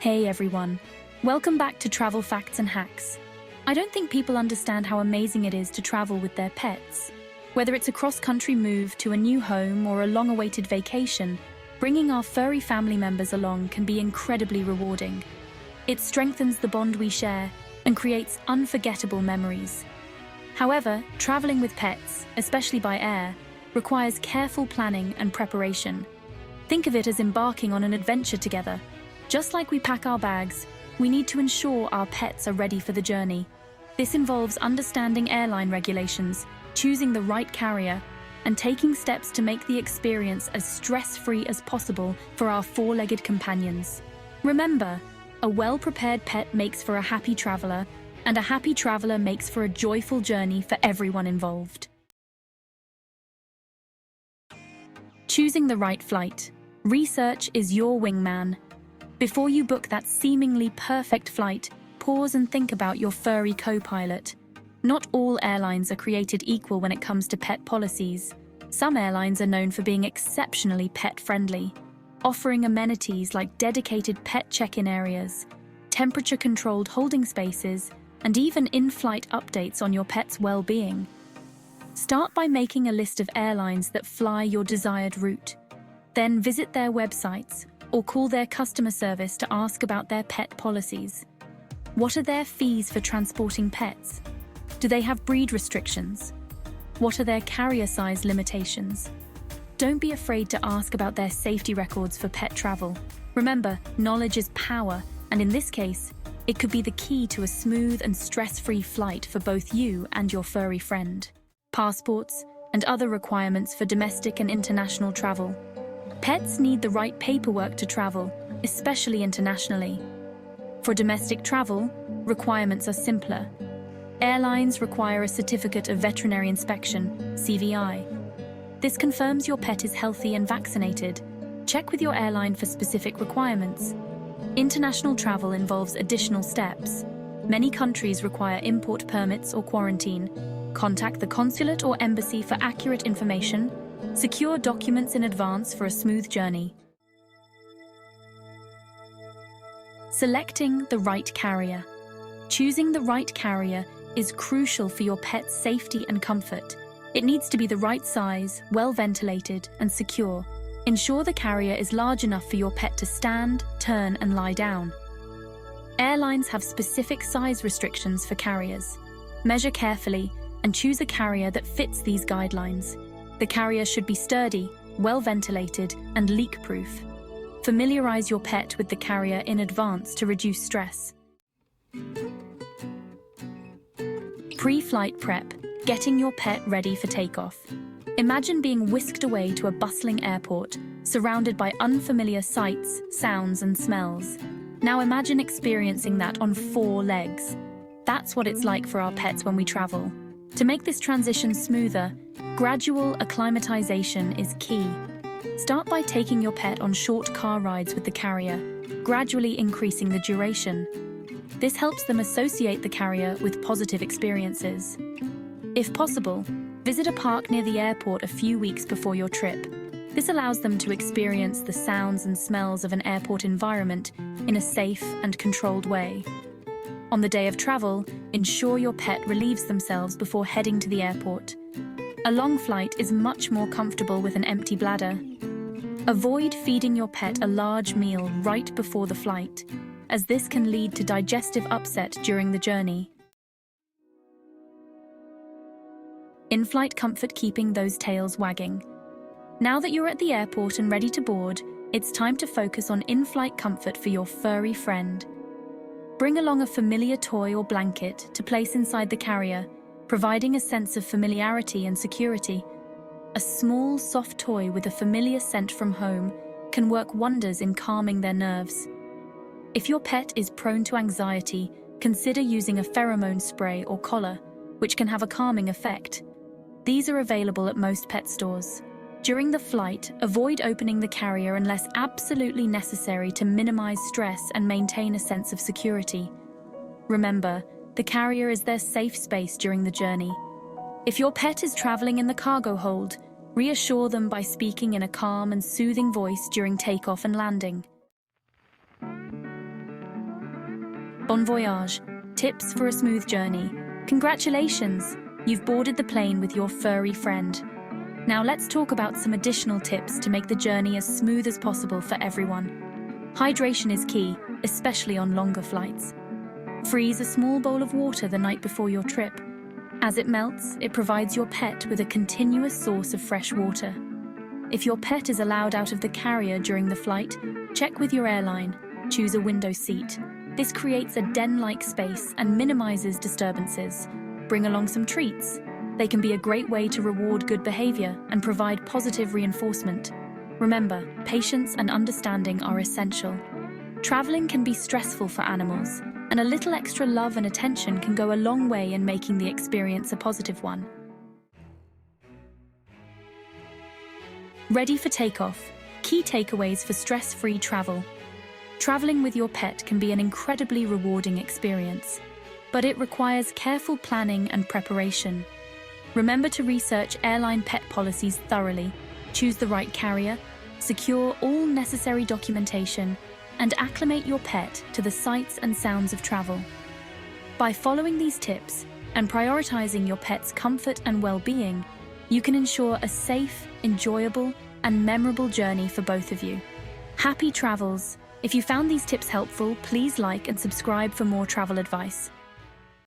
Hey everyone, welcome back to Travel Facts and Hacks. I don't think people understand how amazing it is to travel with their pets. Whether it's a cross-country move to a new home or a long-awaited vacation, bringing our furry family members along can be incredibly rewarding. It strengthens the bond we share and creates unforgettable memories. However, traveling with pets, especially by air, requires careful planning and preparation. Think of it as embarking on an adventure together. Just like we pack our bags, we need to ensure our pets are ready for the journey. This involves understanding airline regulations, choosing the right carrier, and taking steps to make the experience as stress-free as possible for our four-legged companions. Remember, a well-prepared pet makes for a happy traveler, and a happy traveler makes for a joyful journey for everyone involved. Choosing the right flight. Research is your wingman. Before you book that seemingly perfect flight, pause and think about your furry co-pilot. Not all airlines are created equal when it comes to pet policies. Some airlines are known for being exceptionally pet-friendly, offering amenities like dedicated pet check-in areas, temperature-controlled holding spaces, and even in-flight updates on your pet's well-being. Start by making a list of airlines that fly your desired route. Then visit their websites or call their customer service to ask about their pet policies. What are their fees for transporting pets? Do they have breed restrictions? What are their carrier size limitations? Don't be afraid to ask about their safety records for pet travel. Remember, knowledge is power, and in this case, it could be the key to a smooth and stress-free flight for both you and your furry friend. Passports and other requirements for domestic and international travel. Pets need the right paperwork to travel, especially internationally. For domestic travel, requirements are simpler. Airlines require a Certificate of Veterinary Inspection, CVI. This confirms your pet is healthy and vaccinated. Check with your airline for specific requirements. International travel involves additional steps. Many countries require import permits or quarantine. Contact the consulate or embassy for accurate information. Secure documents in advance for a smooth journey. Selecting the right carrier. Choosing the right carrier is crucial for your pet's safety and comfort. It needs to be the right size, well ventilated, and secure. Ensure the carrier is large enough for your pet to stand, turn, and lie down. Airlines have specific size restrictions for carriers. Measure carefully and choose a carrier that fits these guidelines. The carrier should be sturdy, well ventilated, and leak-proof. Familiarize your pet with the carrier in advance to reduce stress. Pre-flight prep, getting your pet ready for takeoff. Imagine being whisked away to a bustling airport, surrounded by unfamiliar sights, sounds, and smells. Now imagine experiencing that on four legs. That's what it's like for our pets when we travel. To make this transition smoother, gradual acclimatization is key. Start by taking your pet on short car rides with the carrier, gradually increasing the duration. This helps them associate the carrier with positive experiences. If possible, visit a park near the airport a few weeks before your trip. This allows them to experience the sounds and smells of an airport environment in a safe and controlled way. On the day of travel, ensure your pet relieves themselves before heading to the airport. A long flight is much more comfortable with an empty bladder. Avoid feeding your pet a large meal right before the flight, as this can lead to digestive upset during the journey. In-flight comfort, keeping those tails wagging. Now that you're at the airport and ready to board, it's time to focus on in-flight comfort for your furry friend. Bring along a familiar toy or blanket to place inside the carrier, providing a sense of familiarity and security. A small, soft toy with a familiar scent from home can work wonders in calming their nerves. If your pet is prone to anxiety, consider using a pheromone spray or collar, which can have a calming effect. These are available at most pet stores. During the flight, avoid opening the carrier unless absolutely necessary to minimize stress and maintain a sense of security. Remember, the carrier is their safe space during the journey. If your pet is traveling in the cargo hold, reassure them by speaking in a calm and soothing voice during takeoff and landing. Bon voyage. Tips for a smooth journey. Congratulations! You've boarded the plane with your furry friend. Now let's talk about some additional tips to make the journey as smooth as possible for everyone. Hydration is key, especially on longer flights. Freeze a small bowl of water the night before your trip. As it melts, it provides your pet with a continuous source of fresh water. If your pet is allowed out of the carrier during the flight, check with your airline. Choose a window seat. This creates a den-like space and minimizes disturbances. Bring along some treats. They can be a great way to reward good behavior and provide positive reinforcement. Remember, patience and understanding are essential. Traveling can be stressful for animals, and a little extra love and attention can go a long way in making the experience a positive one. Ready for takeoff. Key takeaways for stress-free travel. Traveling with your pet can be an incredibly rewarding experience, but it requires careful planning and preparation. Remember to research airline pet policies thoroughly, choose the right carrier, secure all necessary documentation, and acclimate your pet to the sights and sounds of travel. By following these tips and prioritizing your pet's comfort and well-being, you can ensure a safe, enjoyable, and memorable journey for both of you. Happy travels! If you found these tips helpful, please like and subscribe for more travel advice.